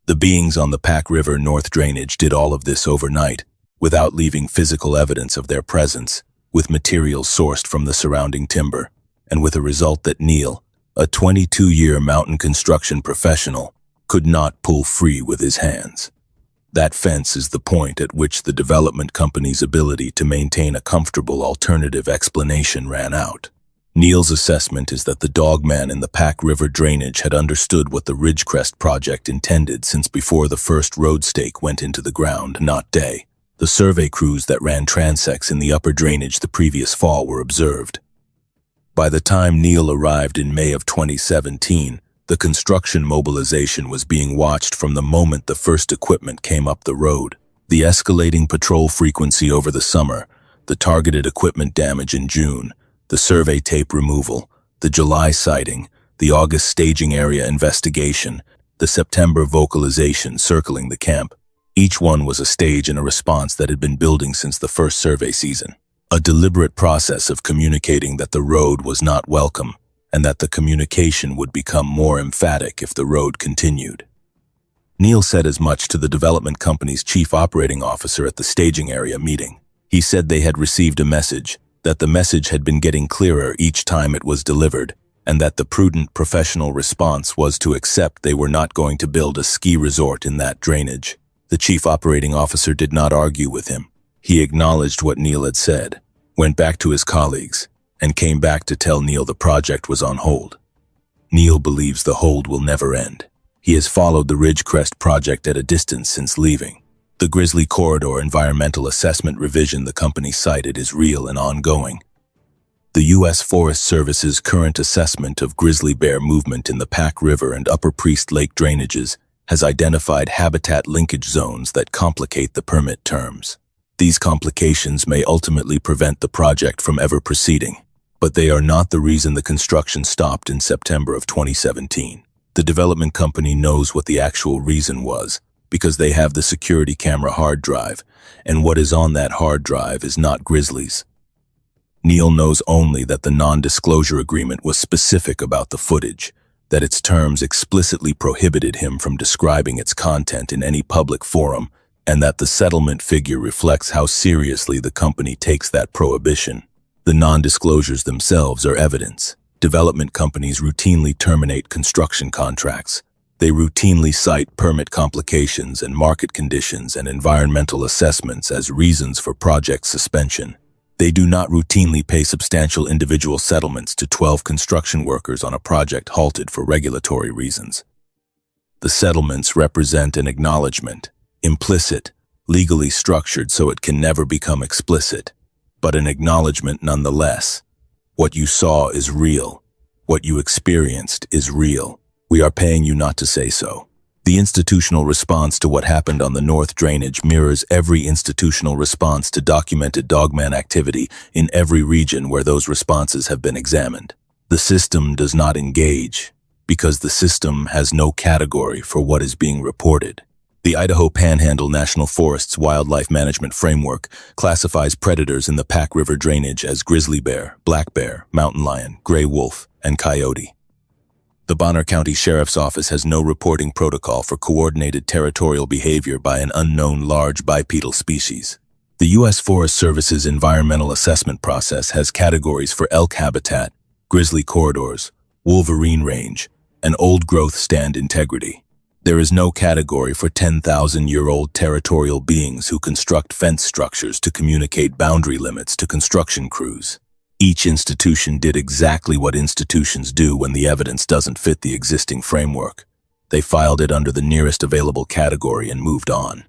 The beings on the Pack River North Drainage did all of this overnight, without leaving physical evidence of their presence, with materials sourced from the surrounding timber, and with a result that Neil, a 22-year mountain construction professional, could not pull free with his hands. That fence is the point at which the development company's ability to maintain a comfortable alternative explanation ran out. Neil's assessment is that the dogman in the Pack River drainage had understood what the Ridgerest project intended since before the first road stake went into the ground, not day. The survey crews that ran transects in the upper drainage the previous fall were observed. By the time Neil arrived in May of 2017, the construction mobilization was being watched from the moment the first equipment came up the road. The escalating patrol frequency over the summer, the targeted equipment damage in June, the survey tape removal, the July sighting, the August staging area investigation, the September vocalization circling the camp. Each one was a stage and a response that had been building since the first survey season. A deliberate process of communicating that the road was not welcome, and that the communication would become more emphatic if the road continued. Neil said as much to the development company's chief operating officer at the staging area meeting. He said they had received a message, that the message had been getting clearer each time it was delivered, and that the prudent professional response was to accept they were not going to build a ski resort in that drainage. The chief operating officer did not argue with him. He acknowledged what Neil had said, went back to his colleagues, and came back to tell Neil the project was on hold. Neil believes the hold will never end. He has followed the Ridgerest project at a distance since leaving. The Grizzly Corridor environmental assessment revision the company cited is real and ongoing. The U.S. Forest Service's current assessment of grizzly bear movement in the Pack River and Upper Priest Lake drainages has identified habitat linkage zones that complicate the permit terms. These complications may ultimately prevent the project from ever proceeding, but they are not the reason the construction stopped in September of 2017. The development company knows what the actual reason was, because they have the security camera hard drive, and what is on that hard drive is not grizzlies. Neil knows only that the non-disclosure agreement was specific about the footage, that its terms explicitly prohibited him from describing its content in any public forum, and that the settlement figure reflects how seriously the company takes that prohibition. The non-disclosures themselves are evidence. Development companies routinely terminate construction contracts. They routinely cite permit complications and market conditions and environmental assessments as reasons for project suspension. They do not routinely pay substantial individual settlements to 12 construction workers on a project halted for regulatory reasons. The settlements represent an acknowledgement, implicit, legally structured so it can never become explicit, but an acknowledgement nonetheless. What you saw is real. What you experienced is real. We are paying you not to say so. The institutional response to what happened on the North Drainage mirrors every institutional response to documented dogman activity in every region where those responses have been examined. The system does not engage because the system has no category for what is being reported. The Idaho Panhandle National Forest's Wildlife Management Framework classifies predators in the Pack River drainage as grizzly bear, black bear, mountain lion, gray wolf, and coyote. The Bonner County Sheriff's Office has no reporting protocol for coordinated territorial behavior by an unknown large bipedal species. The U.S. Forest Service's environmental assessment process has categories for elk habitat, grizzly corridors, wolverine range, and old-growth stand integrity. There is no category for 10,000-year-old territorial beings who construct fence structures to communicate boundary limits to construction crews. Each institution did exactly what institutions do when the evidence doesn't fit the existing framework. They filed it under the nearest available category and moved on.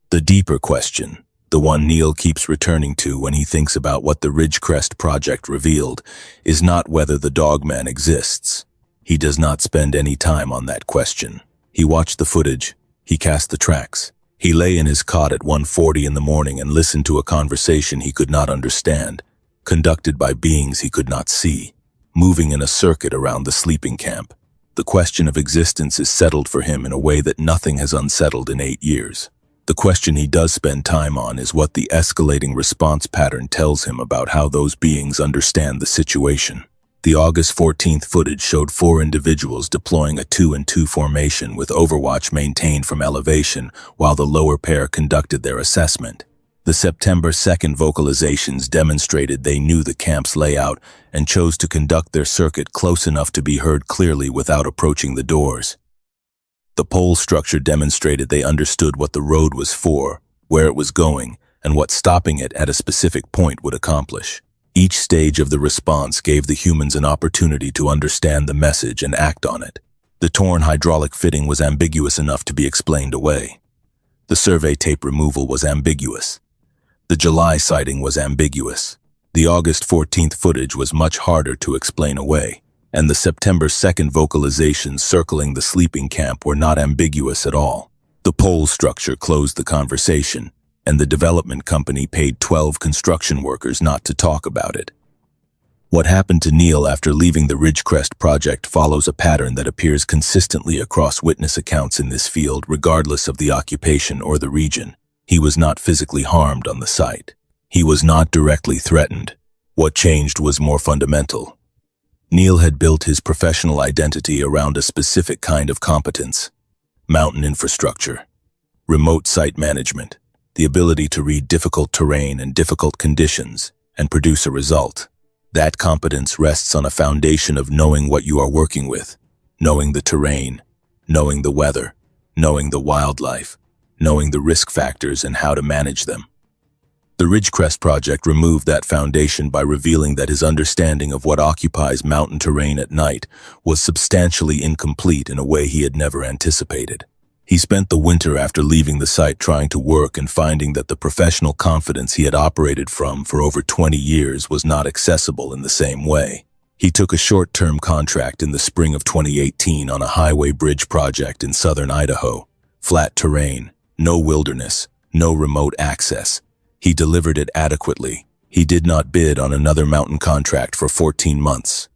The deeper question, the one Neil keeps returning to when he thinks about what the Ridgerest project revealed, is not whether the dogman exists. He does not spend any time on that question. He watched the footage. He cast the tracks. He lay in his cot at 1:40 in the morning and listened to a conversation he could not understand, conducted by beings he could not see, moving in a circuit around the sleeping camp. The question of existence is settled for him in a way that nothing has unsettled in 8 years. The question he does spend time on is what the escalating response pattern tells him about how those beings understand the situation. The August 14th footage showed 4 individuals deploying a 2-and-2 formation with overwatch maintained from elevation while the lower pair conducted their assessment. The September 2nd vocalizations demonstrated they knew the camp's layout and chose to conduct their circuit close enough to be heard clearly without approaching the doors. The pole structure demonstrated they understood what the road was for, where it was going, and what stopping it at a specific point would accomplish. Each stage of the response gave the humans an opportunity to understand the message and act on it. The torn hydraulic fitting was ambiguous enough to be explained away. The survey tape removal was ambiguous. The July sighting was ambiguous. The August 14th footage was much harder to explain away, and the September 2nd vocalizations circling the sleeping camp were not ambiguous at all. The pole structure closed the conversation, and the development company paid 12 construction workers not to talk about it. What happened to Neil after leaving the Ridgerest project follows a pattern that appears consistently across witness accounts in this field, regardless of the occupation or the region. He was not physically harmed on the site. He was not directly threatened. What changed was more fundamental. Neil had built his professional identity around a specific kind of competence: mountain infrastructure, remote site management, the ability to read difficult terrain and difficult conditions and produce a result. That competence rests on a foundation of knowing what you are working with, knowing the terrain, knowing the weather, knowing the wildlife, knowing the risk factors and how to manage them. The Ridgerest project removed that foundation by revealing that his understanding of what occupies mountain terrain at night was substantially incomplete in a way he had never anticipated. He spent the winter after leaving the site trying to work and finding that the professional confidence he had operated from for over 20 years was not accessible in the same way. He took a short-term contract in the spring of 2018 on a highway bridge project in southern Idaho. Flat terrain, no wilderness, no remote access. He delivered it adequately. He did not bid on another mountain contract for 14 months.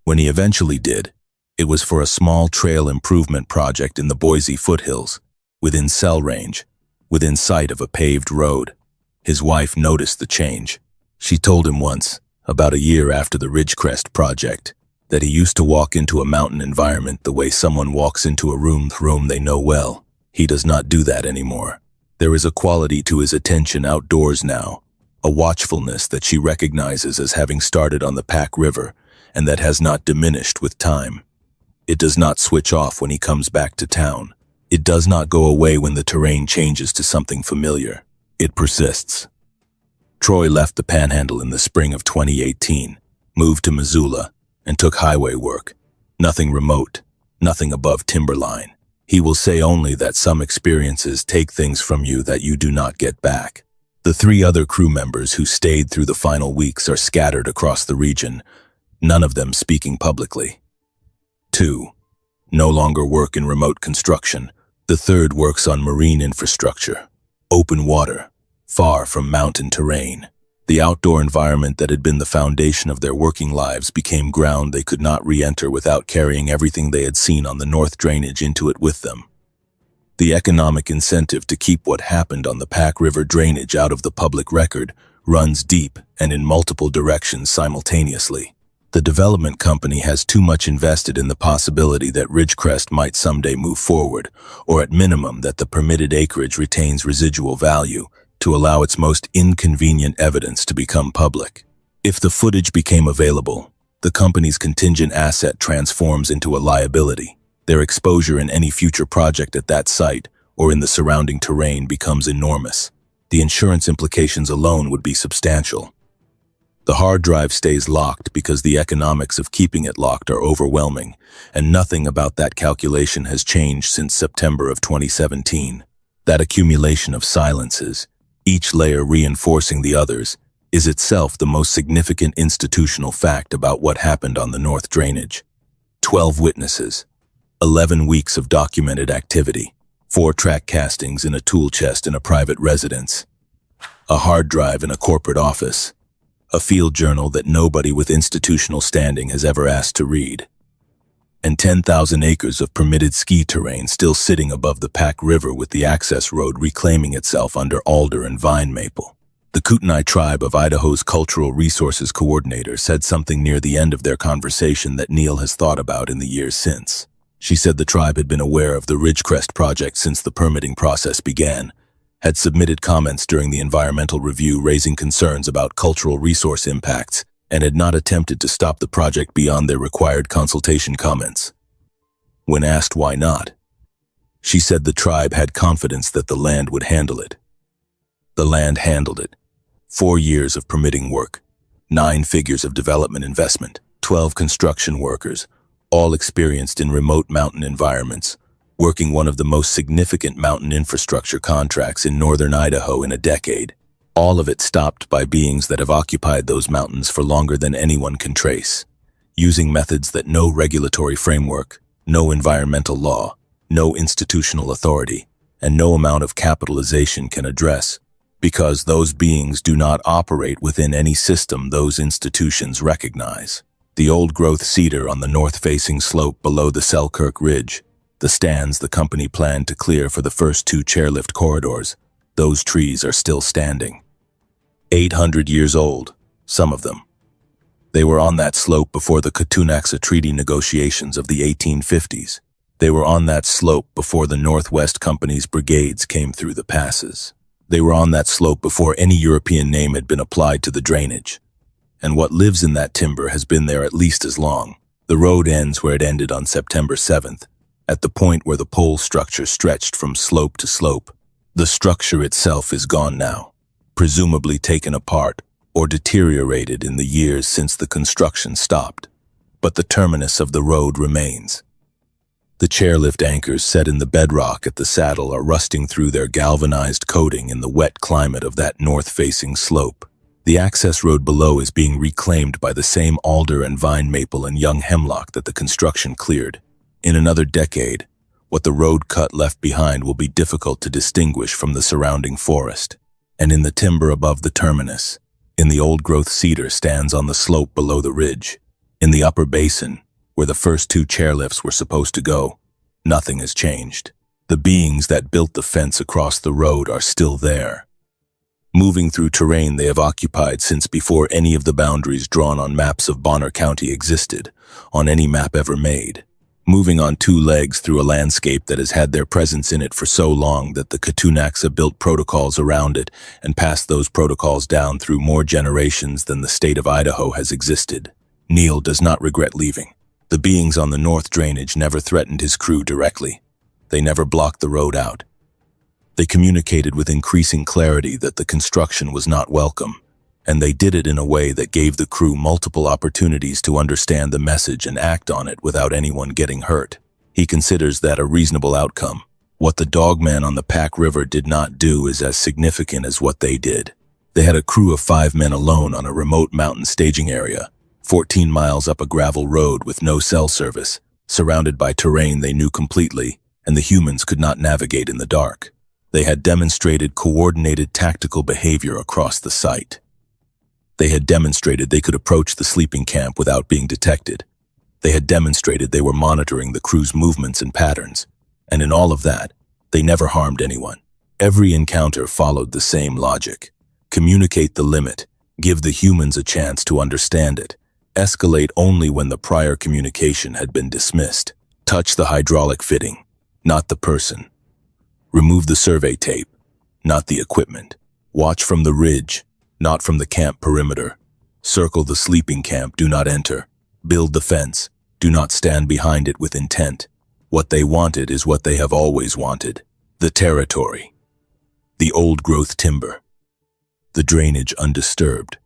When he eventually did, it was for a small trail improvement project in the Boise foothills, within cell range, within sight of a paved road. His wife noticed the change. She told him once, about a year after the Ridgerest project, that he used to walk into a mountain environment the way someone walks into a room they know well. He does not do that anymore. There is a quality to his attention outdoors now, a watchfulness that she recognizes as having started on the Pack River and that has not diminished with time. It does not switch off when he comes back to town. It does not go away when the terrain changes to something familiar. It persists. Troy left the Panhandle in the spring of 2018, moved to Missoula, and took highway work. Nothing remote, nothing above timberline. He will say only that some experiences take things from you that you do not get back. The 3 other crew members who stayed through the final weeks are scattered across the region, none of them speaking publicly. 2. No longer work in remote construction. The 3rd works on marine infrastructure. Open water, far from mountain terrain. The outdoor environment that had been the foundation of their working lives became ground they could not re-enter without carrying everything they had seen on the north drainage into it with them. The economic incentive to keep what happened on the Pack River drainage out of the public record runs deep and in multiple directions simultaneously. The development company has too much invested in the possibility that Ridgerest might someday move forward, or at minimum that the permitted acreage retains residual value, to allow its most inconvenient evidence to become public. If the footage became available, the company's contingent asset transforms into a liability. Their exposure in any future project at that site or in the surrounding terrain becomes enormous. The insurance implications alone would be substantial. The hard drive stays locked because the economics of keeping it locked are overwhelming, and nothing about that calculation has changed since September of 2017. That accumulation of silences, each layer reinforcing the others, is itself the most significant institutional fact about what happened on the North Drainage. 12 witnesses, 11 weeks of documented activity, 4 track castings in a tool chest in a private residence, a hard drive in a corporate office, a field journal that nobody with institutional standing has ever asked to read, and 10,000 acres of permitted ski terrain still sitting above the Pack River with the access road reclaiming itself under alder and vine maple. The Kootenai tribe of Idaho's Cultural Resources Coordinator said something near the end of their conversation that Neil has thought about in the years since. She said the tribe had been aware of the Ridgerest project since the permitting process began, had submitted comments during the environmental review raising concerns about cultural resource impacts, and had not attempted to stop the project beyond their required consultation comments. When asked why not, she said the tribe had confidence that the land would handle it. The land handled it. 4 years of permitting work, 9 figures of development investment, 12 construction workers, all experienced in remote mountain environments, working one of the most significant mountain infrastructure contracts in northern Idaho in a decade. All of it stopped by beings that have occupied those mountains for longer than anyone can trace, using methods that no regulatory framework, no environmental law, no institutional authority, and no amount of capitalization can address, because those beings do not operate within any system those institutions recognize. The old-growth cedar on the north-facing slope below the Selkirk Ridge, the stands the company planned to clear for the first 2 chairlift corridors, those trees are still standing. 800 years old, some of them. They were on that slope before the Kootenai Treaty negotiations of the 1850s. They were on that slope before the Northwest Company's brigades came through the passes. They were on that slope before any European name had been applied to the drainage. And what lives in that timber has been there at least as long. The road ends where it ended on September 7th, at the point where the pole structure stretched from slope to slope. The structure itself is gone now, presumably taken apart or deteriorated in the years since the construction stopped, but the terminus of the road remains. The chairlift anchors set in the bedrock at the saddle are rusting through their galvanized coating in the wet climate of that north-facing slope. The access road below is being reclaimed by the same alder and vine maple and young hemlock that the construction cleared. In another decade, what the road cut left behind will be difficult to distinguish from the surrounding forest. And in the timber above the terminus, in the old-growth cedar stands on the slope below the ridge, in the upper basin, where the first 2 chairlifts were supposed to go, nothing has changed. The beings that built the fence across the road are still there, moving through terrain they have occupied since before any of the boundaries drawn on maps of Bonner County existed, on any map ever made. moving on two legs through a landscape that has had their presence in it for so long that the Ktunaxa built protocols around it and passed those protocols down through more generations than the state of Idaho has existed. Neil does not regret leaving. The beings on the north drainage never threatened his crew directly. They never blocked the road out. They communicated with increasing clarity that the construction was not welcome, and they did it in a way that gave the crew multiple opportunities to understand the message and act on it without anyone getting hurt. He considers that a reasonable outcome. What the dogman on the Pack River did not do is as significant as what they did. They had a crew of 5 men alone on a remote mountain staging area, 14 miles up a gravel road with no cell service, surrounded by terrain they knew completely, and the humans could not navigate in the dark. They had demonstrated coordinated tactical behavior across the site. They had demonstrated they could approach the sleeping camp without being detected. They had demonstrated they were monitoring the crew's movements and patterns. And in all of that, they never harmed anyone. Every encounter followed the same logic. Communicate the limit, give the humans a chance to understand it, escalate only when the prior communication had been dismissed. Touch the hydraulic fitting, not the person. Remove the survey tape, not the equipment. Watch from the ridge, not from the camp perimeter. Circle the sleeping camp, do not enter. Build the fence, do not stand behind it with intent. What they wanted is what they have always wanted. The territory. The old-growth timber. The drainage undisturbed.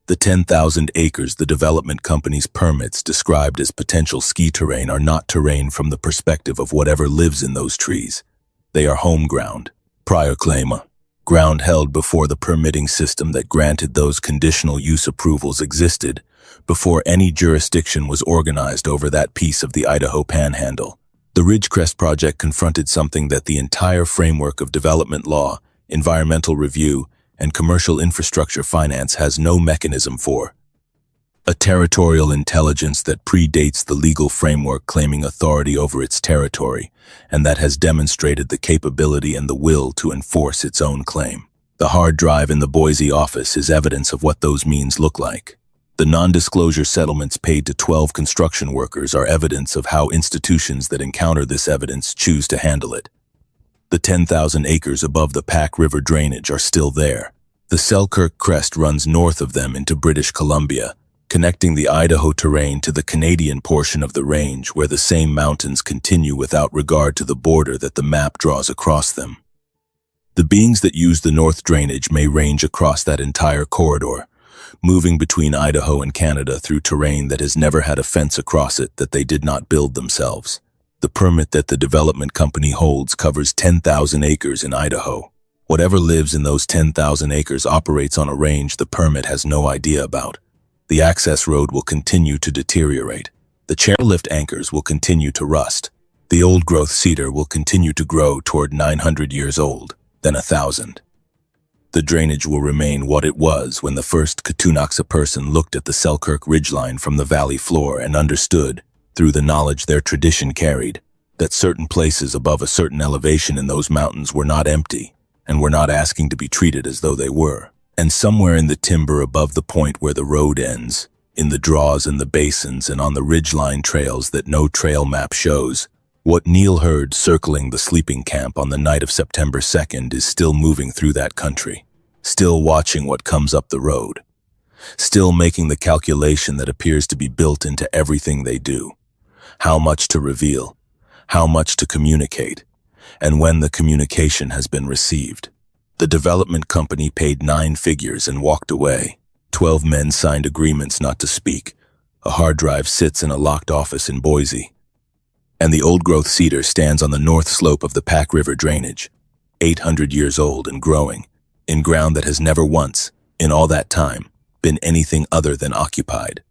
The 10,000 acres the development company's permits described as potential ski terrain are not terrain from the perspective of whatever lives in those trees. They are home ground. Prior claim. Ground held before the permitting system that granted those conditional use approvals existed, before any jurisdiction was organized over that piece of the Idaho Panhandle. The Ridgerest project confronted something that the entire framework of development law, environmental review, and commercial infrastructure finance has no mechanism for. A territorial intelligence that predates the legal framework claiming authority over its territory, and that has demonstrated the capability and the will to enforce its own claim. The hard drive in the Boise office is evidence of what those means look like. The non-disclosure settlements paid to 12 construction workers are evidence of how institutions that encounter this evidence choose to handle it. The 10,000 acres above the Pack River drainage are still there. The Selkirks crest runs north of them into British Columbia, connecting the Idaho terrain to the Canadian portion of the range where the same mountains continue without regard to the border that the map draws across them. The beings that use the north drainage may range across that entire corridor, moving between Idaho and Canada through terrain that has never had a fence across it that they did not build themselves. The permit that the development company holds covers 10,000 acres in Idaho. Whatever lives in those 10,000 acres operates on a range the permit has no idea about. The access road will continue to deteriorate. The chairlift anchors will continue to rust. The old-growth cedar will continue to grow toward 900 years old, then 1,000. The drainage will remain what it was when the first Ktunaxa person looked at the Selkirk ridgeline from the valley floor and understood, through the knowledge their tradition carried, that certain places above a certain elevation in those mountains were not empty and were not asking to be treated as though they were. And somewhere in the timber above the point where the road ends, in the draws and the basins and on the ridgeline trails that no trail map shows, what Neil heard circling the sleeping camp on the night of September 2nd is still moving through that country, still watching what comes up the road, still making the calculation that appears to be built into everything they do. How much to reveal, how much to communicate, and when the communication has been received. The development company paid 9 figures and walked away. 12 men signed agreements not to speak. A hard drive sits in a locked office in Boise. And the old-growth cedar stands on the north slope of the Pack River drainage, 800 years old and growing, in ground that has never once, in all that time, been anything other than occupied.